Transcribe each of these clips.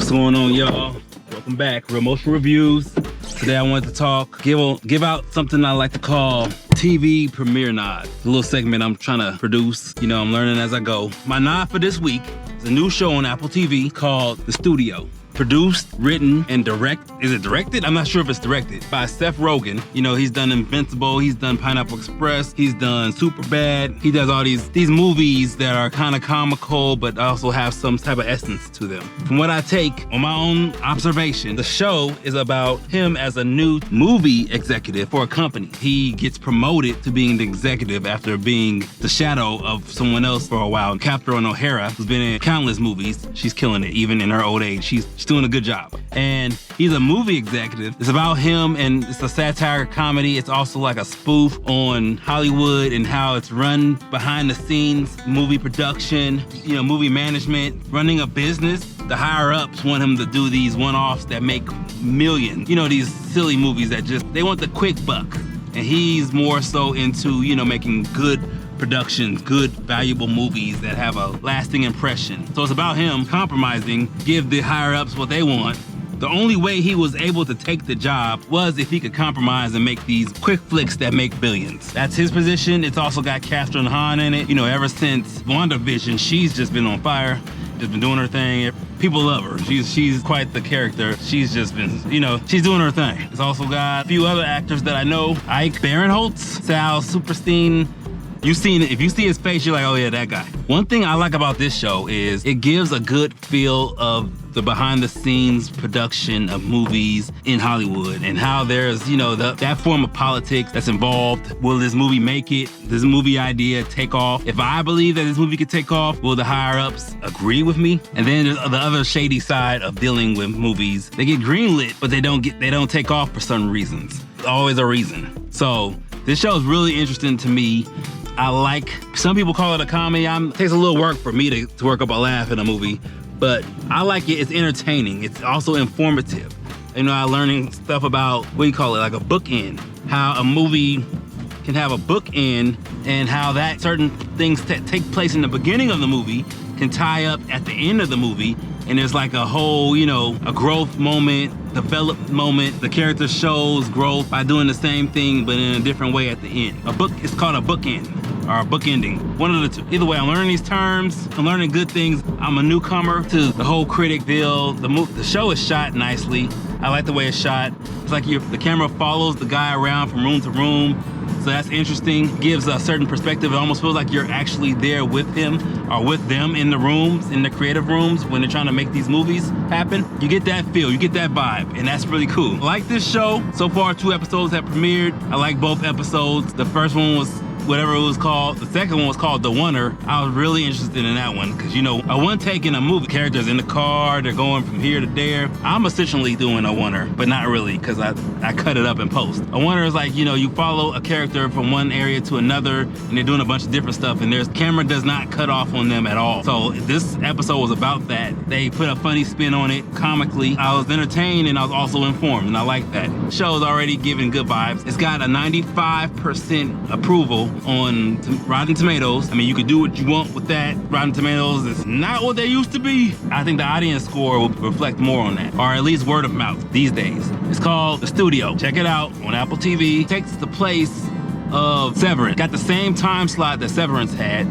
What's going on, y'all? Welcome back, Real Motion Reviews. Today I wanted to give out something I like to call TV premiere nod. It's a little segment I'm trying to produce. You know, I'm learning as I go. My nod for this week is a new show on Apple TV called The Studio. Produced, written, and is it directed? I'm not sure if it's directed. By Seth Rogen. You know, he's done Invincible, he's done Pineapple Express, he's done Superbad. He does all these movies that are kind of comical, but also have some type of essence to them. From what I take on my own observation, the show is about him as a new movie executive for a company. He gets promoted to being the executive after being the shadow of someone else for a while. Catherine O'Hara, who's been in countless movies, she's killing it, even in her old age. She's doing a good job. And he's a movie executive. It's about him, and it's a satire comedy. It's also like a spoof on Hollywood and how it's run behind the scenes, movie production, you know, movie management, running a business. The higher ups want him to do these one-offs that make millions. You know, these silly movies that they want the quick buck. And he's more so into, you know, making good productions, good, valuable movies that have a lasting impression. So it's about him compromising, give the higher-ups what they want. The only way he was able to take the job was if he could compromise and make these quick flicks that make billions. That's his position. It's also got Catherine Hahn in it. You know, ever since WandaVision, she's just been on fire, just been doing her thing. People love her. She's quite the character. She's just been, you know, she's doing her thing. It's also got a few other actors that I know. Ike Barinholtz, Sal Superstein. If you see his face, you're like, oh yeah, that guy. One thing I like about this show is it gives a good feel of the behind the scenes production of movies in Hollywood and how there's, you know, that form of politics that's involved. Will this movie make it? This movie idea take off? If I believe that this movie could take off, will the higher ups agree with me? And then there's the other shady side of dealing with movies. They get greenlit, but they don't take off for certain reasons. There's always a reason. So this show is really interesting to me. I like, some people call it a comedy. It takes a little work for me to work up a laugh in a movie, but I like it. It's entertaining. It's also informative. You know, I'm learning stuff about, what do you call it, like a bookend. How a movie can have a bookend and how that certain things that take place in the beginning of the movie can tie up at the end of the movie. And there's like a whole, you know, a growth moment, development moment. The character shows growth by doing the same thing, but in a different way at the end. It's called a bookend or a bookending. One of the two. Either way, I'm learning these terms. I'm learning good things. I'm a newcomer to the whole critic deal. The show is shot nicely. I like the way it's shot. It's like the camera follows the guy around from room to room. So that's interesting. Gives a certain perspective. It almost feels like you're actually there with him or with them in the rooms, in the creative rooms when they're trying to make these movies happen. You get that feel, you get that vibe, and that's really cool. I like this show. So far, 2 episodes have premiered. I like both episodes. The first one was whatever it was called. The second one was called The Oneer. I was really interested in that one because, you know, a one take in a movie, characters in the car, they're going from here to there. I'm essentially doing a oneer, but not really because I cut it up in post. A oneer is like, you know, you follow a character from one area to another and they're doing a bunch of different stuff and camera does not cut off on them at all. So this episode was about that. They put a funny spin on it, comically. I was entertained and I was also informed, and I like that. The show's already giving good vibes. It's got a 95% approval on Rotten Tomatoes. I mean, you could do what you want with that. Rotten Tomatoes is not what they used to be. I think the audience score will reflect more on that, or at least word of mouth these days. It's called The Studio. Check it out on Apple TV. It takes the place of Severance. Got the same time slot that Severance had.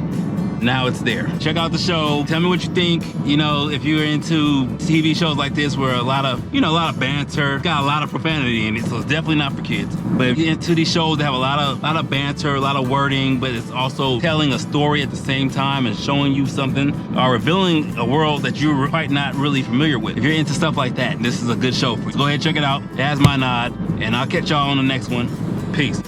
Now it's there. Check out the show. Tell me what you think. You know, if you're into TV shows like this where a lot of banter, got a lot of profanity in it, so it's definitely not for kids. But if you're into these shows that have a lot of banter, a lot of wording, but it's also telling a story at the same time and showing you something or revealing a world that you're quite not really familiar with. If you're into stuff like that, this is a good show for you. Go ahead and check it out. It has my nod, and I'll catch y'all on the next one. Peace.